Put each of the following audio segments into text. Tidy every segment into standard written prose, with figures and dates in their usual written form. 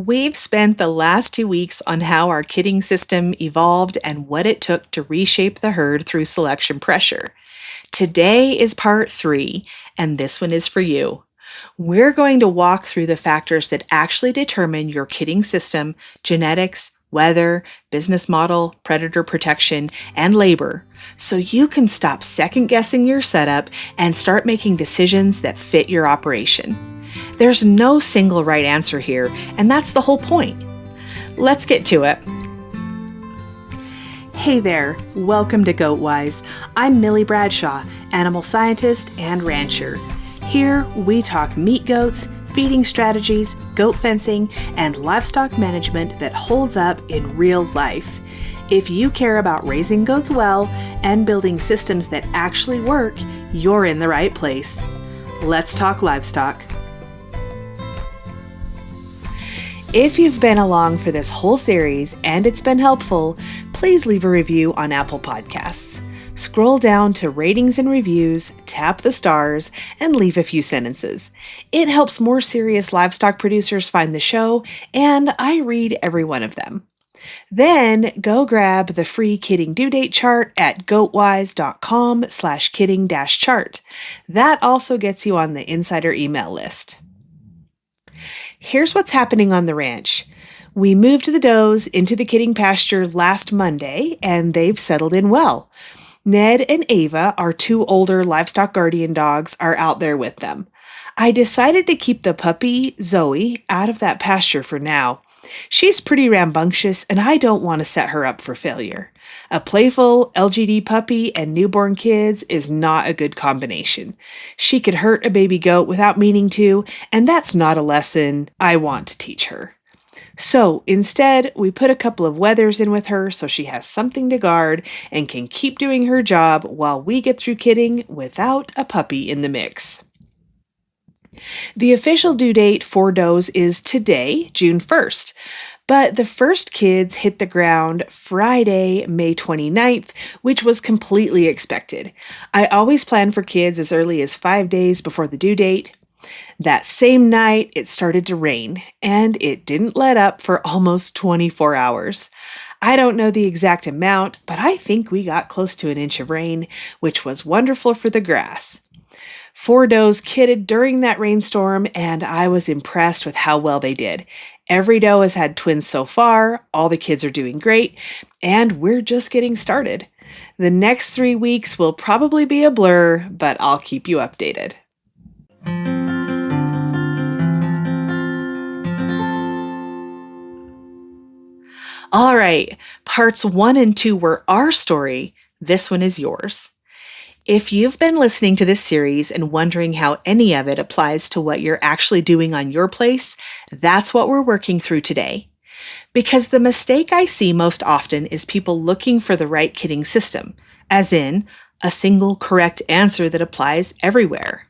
We've spent the last 2 weeks on how our kidding system evolved and what it took to reshape the herd through selection pressure. Today is part 3, and this one is for you. We're going to walk through the factors that actually determine your kidding system, genetics, weather, business model, predator protection, and labor, so you can stop second guessing your setup and start making decisions that fit your operation. There's no single right answer here, and that's the whole point. Let's get to it. Hey there, welcome to GoatWise. I'm Millie Bradshaw, animal scientist and rancher. Here we talk meat goats, feeding strategies, goat fencing, and livestock management that holds up in real life. If you care about raising goats well and building systems that actually work, you're in the right place. Let's talk livestock. If you've been along for this whole series and it's been helpful, please leave a review on Apple Podcasts. Scroll down to ratings and reviews, tap the stars, and leave a few sentences. It helps more serious livestock producers find the show, and I read every one of them. Then go grab the free kidding due date chart at goatwise.com/kidding-chart. That also gets you on the insider email list. Here's what's happening on the ranch. We moved the does into the kidding pasture last Monday, and they've settled in well. Ned and Ava, our 2 older livestock guardian dogs, are out there with them. I decided to keep the puppy, Zoe, out of that pasture for now. She's pretty rambunctious, and I don't want to set her up for failure. A playful LGD puppy and newborn kids is not a good combination. She could hurt a baby goat without meaning to, and that's not a lesson I want to teach her. So instead, we put a couple of wethers in with her so she has something to guard and can keep doing her job while we get through kidding without a puppy in the mix. The official due date for does is today, June 1st, but the first kids hit the ground Friday, May 29th, which was completely expected. I always plan for kids as early as 5 days before the due date. That same night, it started to rain, and it didn't let up for almost 24 hours. I don't know the exact amount, but I think we got close to an inch of rain, which was wonderful for the grass. 4 does kidded during that rainstorm, and I was impressed with how well they did. Every doe has had twins so far, all the kids are doing great, and we're just getting started. The next 3 weeks will probably be a blur, but I'll keep you updated. All right, parts 1 and 2 were our story. This one is yours. If you've been listening to this series and wondering how any of it applies to what you're actually doing on your place, that's what we're working through today. Because the mistake I see most often is people looking for the right kidding system, as in a single correct answer that applies everywhere.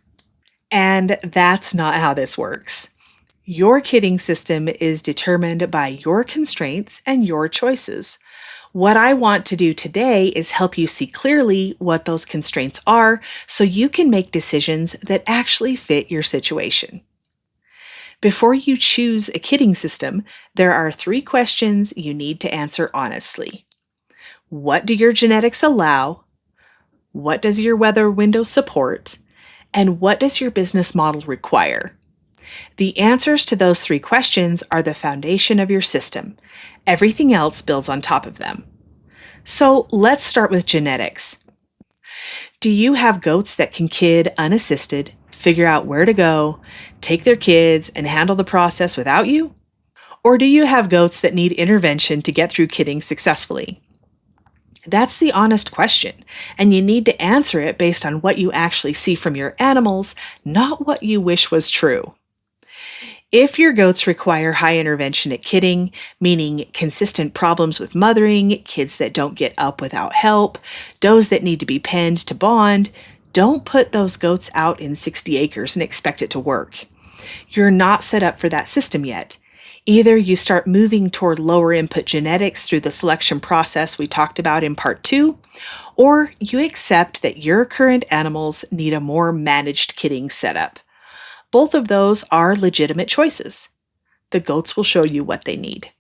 And that's not how this works. Your kidding system is determined by your constraints and your choices. What I want to do today is help you see clearly what those constraints are so you can make decisions that actually fit your situation. Before you choose a kidding system, there are 3 questions you need to answer honestly. What do your genetics allow? What does your weather window support? And what does your business model require? The answers to those 3 questions are the foundation of your system. Everything else builds on top of them. So let's start with genetics. Do you have goats that can kid unassisted, figure out where to go, take their kids, and handle the process without you? Or do you have goats that need intervention to get through kidding successfully? That's the honest question, and you need to answer it based on what you actually see from your animals, not what you wish was true. If your goats require high intervention at kidding, meaning consistent problems with mothering, kids that don't get up without help, does that need to be penned to bond, don't put those goats out in 60 acres and expect it to work. You're not set up for that system yet. Either you start moving toward lower input genetics through the selection process we talked about in part 2, or you accept that your current animals need a more managed kidding setup. Both of those are legitimate choices. The goats will show you what they need.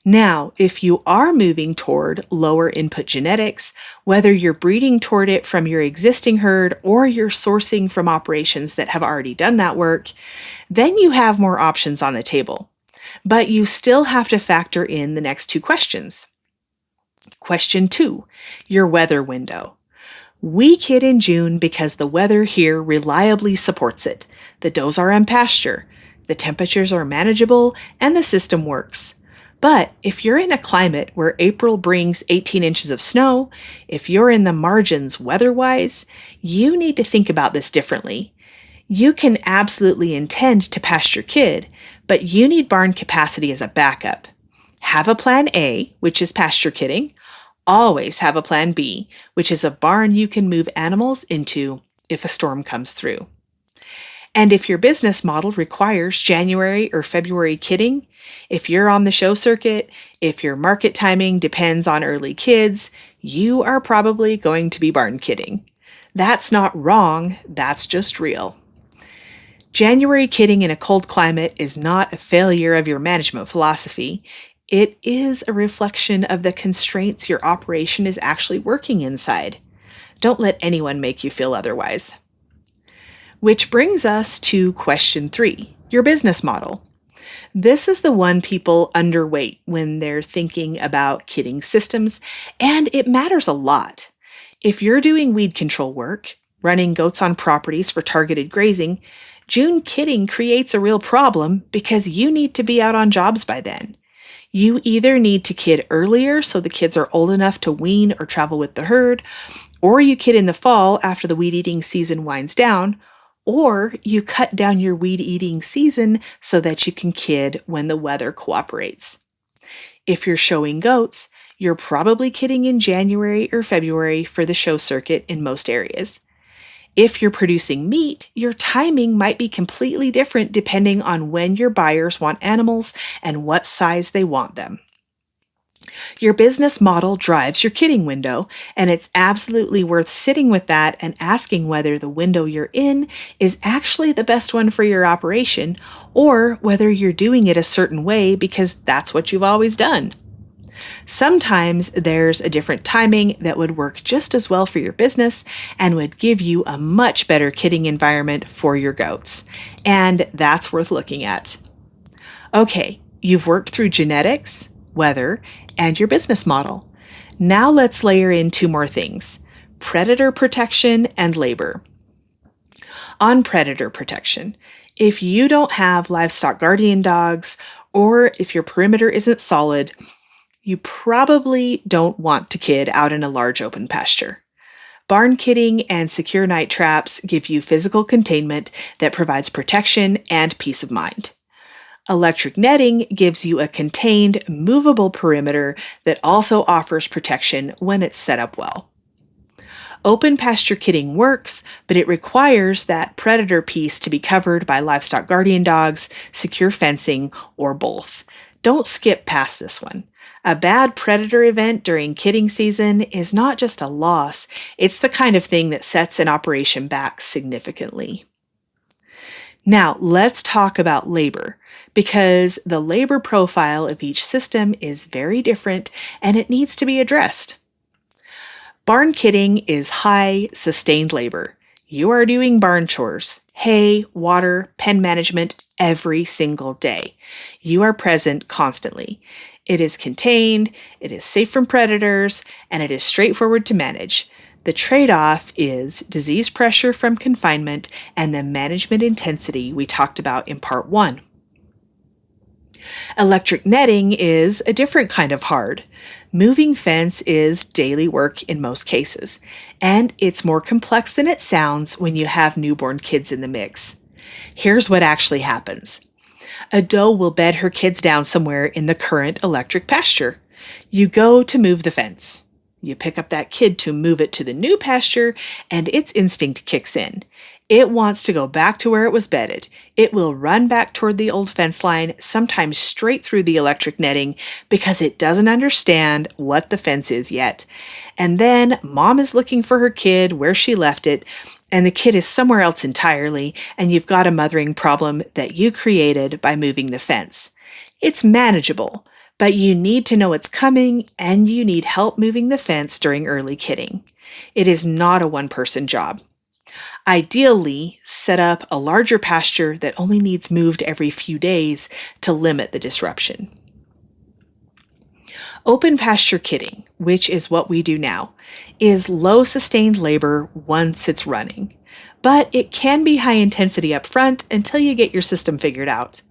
Now, if you are moving toward lower input genetics, whether you're breeding toward it from your existing herd or you're sourcing from operations that have already done that work, then you have more options on the table. But you still have to factor in the next two questions. Question 2, your weather window. We kid in June because the weather here reliably supports it. The does are on pasture, the temperatures are manageable, and the system works. But if you're in a climate where April brings 18 inches of snow, if you're in the margins weather-wise, you need to think about this differently. You can absolutely intend to pasture kid, but you need barn capacity as a backup. Have a plan A, which is pasture kidding. Always have a plan B, which is a barn you can move animals into if a storm comes through. And if your business model requires January or February kidding, if you're on the show circuit, if your market timing depends on early kids, you are probably going to be barn kidding. That's not wrong, that's just real. January kidding in a cold climate is not a failure of your management philosophy. It is a reflection of the constraints your operation is actually working inside. Don't let anyone make you feel otherwise. Which brings us to question 3, your business model. This is the one people underweight when they're thinking about kidding systems, and it matters a lot. If you're doing weed control work, running goats on properties for targeted grazing, June kidding creates a real problem because you need to be out on jobs by then. You either need to kid earlier so the kids are old enough to wean or travel with the herd, or you kid in the fall after the weed eating season winds down, or you cut down your weed eating season so that you can kid when the weather cooperates. If you're showing goats, you're probably kidding in January or February for the show circuit in most areas. If you're producing meat, your timing might be completely different depending on when your buyers want animals and what size they want them. Your business model drives your kidding window, and it's absolutely worth sitting with that and asking whether the window you're in is actually the best one for your operation, or whether you're doing it a certain way because that's what you've always done. Sometimes there's a different timing that would work just as well for your business and would give you a much better kidding environment for your goats, and that's worth looking at. Okay, you've worked through genetics, weather, and your business model. Now let's layer in 2 more things: predator protection and labor. On predator protection, if you don't have livestock guardian dogs, or if your perimeter isn't solid, you probably don't want to kid out in a large open pasture. Barn kidding and secure night traps give you physical containment that provides protection and peace of mind. Electric netting gives you a contained, movable perimeter that also offers protection when it's set up well. Open pasture kidding works, but it requires that predator piece to be covered by livestock guardian dogs, secure fencing, or both. Don't skip past this one. A bad predator event during kidding season is not just a loss, it's the kind of thing that sets an operation back significantly. Now, let's talk about labor, because the labor profile of each system is very different and it needs to be addressed. Barn kidding is high, sustained labor. You are doing barn chores, hay, water, pen management every single day. You are present constantly. It is contained, it is safe from predators, and it is straightforward to manage. The trade-off is disease pressure from confinement and the management intensity we talked about in part 1. Electric netting is a different kind of hard. Moving fence is daily work in most cases, and it's more complex than it sounds when you have newborn kids in the mix. Here's what actually happens. A doe will bed her kids down somewhere in the current electric pasture. You go to move the fence. You pick up that kid to move it to the new pasture, and its instinct kicks in. It wants to go back to where it was bedded. It will run back toward the old fence line, sometimes straight through the electric netting, because it doesn't understand what the fence is yet. And then mom is looking for her kid where she left it, and the kid is somewhere else entirely, and you've got a mothering problem that you created by moving the fence. It's manageable, but you need to know it's coming, and you need help moving the fence during early kidding. It is not a one-person job. Ideally, set up a larger pasture that only needs moved every few days to limit the disruption. Open pasture kidding, which is what we do now, is low sustained labor once it's running, but it can be high intensity up front until you get your system figured out.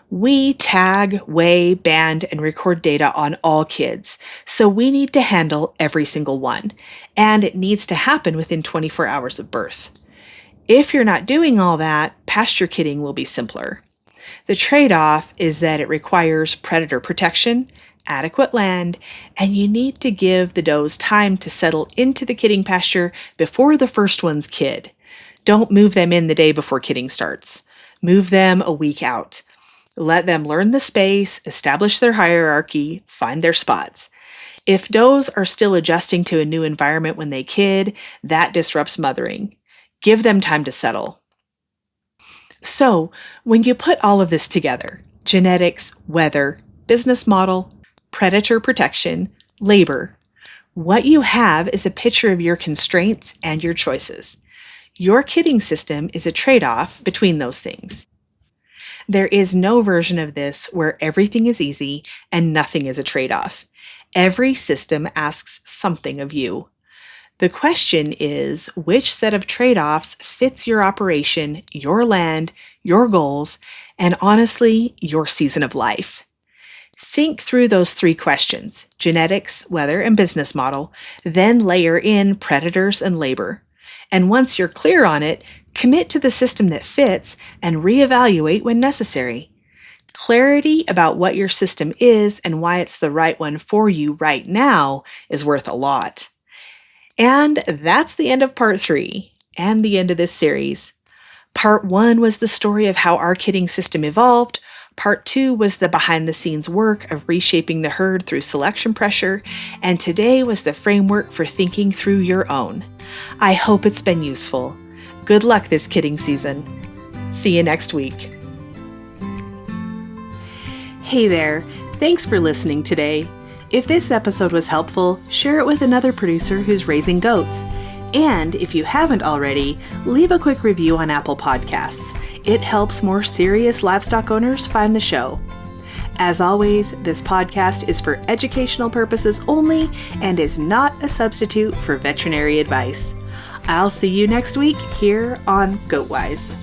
We tag, weigh, band, and record data on all kids, so we need to handle every single one, and it needs to happen within 24 hours of birth. If you're not doing all that, pasture kidding will be simpler. The trade-off is that it requires predator protection, adequate land, and you need to give the does time to settle into the kidding pasture before the first ones kid. Don't move them in the day before kidding starts. Move them a week out. Let them learn the space, establish their hierarchy, find their spots. If does are still adjusting to a new environment when they kid, that disrupts mothering. Give them time to settle. So, when you put all of this together, genetics, weather, business model, predator protection, labor, what you have is a picture of your constraints and your choices. Your kidding system is a trade-off between those things. There is no version of this where everything is easy and nothing is a trade-off. Every system asks something of you. The question is, which set of trade-offs fits your operation, your land, your goals, and honestly, your season of life? Think through those three questions: genetics, weather, and business model, then layer in predators and labor. And once you're clear on it, commit to the system that fits and reevaluate when necessary. Clarity about what your system is and why it's the right one for you right now is worth a lot. And that's the end of part 3 and the end of this series. Part 1 was the story of how our kidding system evolved. Part 2 was the behind-the-scenes work of reshaping the herd through selection pressure, and today was the framework for thinking through your own. I hope it's been useful. Good luck this kidding season. See you next week. Hey there, thanks for listening today. If this episode was helpful, share it with another producer who's raising goats. And if you haven't already, leave a quick review on Apple Podcasts. It helps more serious livestock owners find the show. As always, this podcast is for educational purposes only and is not a substitute for veterinary advice. I'll see you next week here on GoatWise.